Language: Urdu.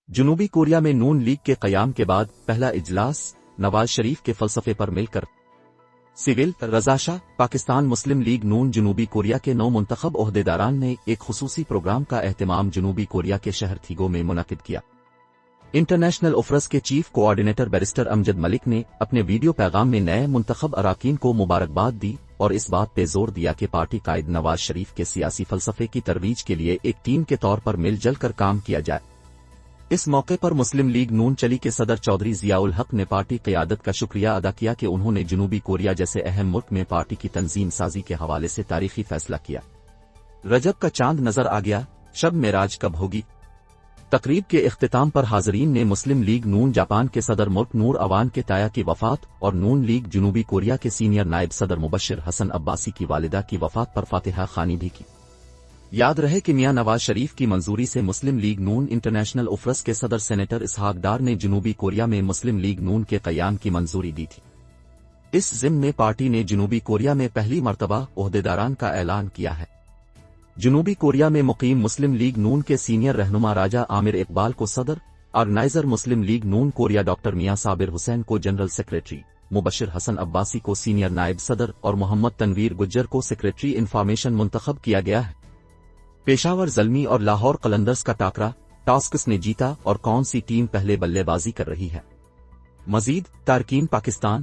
جنوبی کوریا میں نون لیگ کے قیام کے بعد پہلا اجلاس، نواز شریف کے فلسفے پر مل کر سول رضا شاہ۔ پاکستان مسلم لیگ نون جنوبی کوریا کے 9 منتخب عہدیداران نے ایک خصوصی پروگرام کا اہتمام جنوبی کوریا کے شہر تھیگو میں منعقد کیا۔ انٹرنیشنل افرز کے چیف کوآرڈینیٹر بیرسٹر امجد ملک نے اپنے ویڈیو پیغام میں نئے منتخب اراکین کو مبارکباد دی اور اس بات پہ زور دیا کہ پارٹی قائد نواز شریف کے سیاسی فلسفے کی ترویج کے لیے ایک ٹیم کے طور پر مل جل کر کام کیا جائے۔ اس موقع پر مسلم لیگ نون چلی کے صدر چودھری ضیاء الحق نے پارٹی قیادت کا شکریہ ادا کیا کہ انہوں نے جنوبی کوریا جیسے اہم ملک میں پارٹی کی تنظیم سازی کے حوالے سے تاریخی فیصلہ کیا۔ رجب کا چاند نظر آ گیا، شب معراج کب ہوگی؟ تقریب کے اختتام پر حاضرین نے مسلم لیگ نون جاپان کے صدر ملک نور اوان کے تایا کی وفات اور نون لیگ جنوبی کوریا کے سینئر نائب صدر مبشر حسن عباسی کی والدہ کی وفات پر فاتحہ خوانی بھی کی۔ یاد رہے کہ میاں نواز شریف کی منظوری سے مسلم لیگ نون انٹرنیشنل افرز کے صدر سینیٹر اسحاق ڈار نے جنوبی کوریا میں مسلم لیگ نون کے قیام کی منظوری دی تھی۔ اس ضمن میں پارٹی نے جنوبی کوریا میں پہلی مرتبہ عہدیداران کا اعلان کیا ہے۔ جنوبی کوریا میں مقیم مسلم لیگ نون کے سینئر رہنما راجہ عامر اقبال کو صدر، آرگنائزر مسلم لیگ نون کوریا ڈاکٹر میاں صابر حسین کو جنرل سیکریٹری، مبشر حسن عباسی کو سینئر نائب صدر اور محمد تنویر گجر کو سیکریٹری انفارمیشن منتخب کیا گیا ہے۔ پشاور زلمی اور لاہور قلندرز کا ٹاکرا، ٹاسکس نے جیتا اور کون سی ٹیم پہلے بلے بازی کر رہی ہے؟ مزید تارکین پاکستان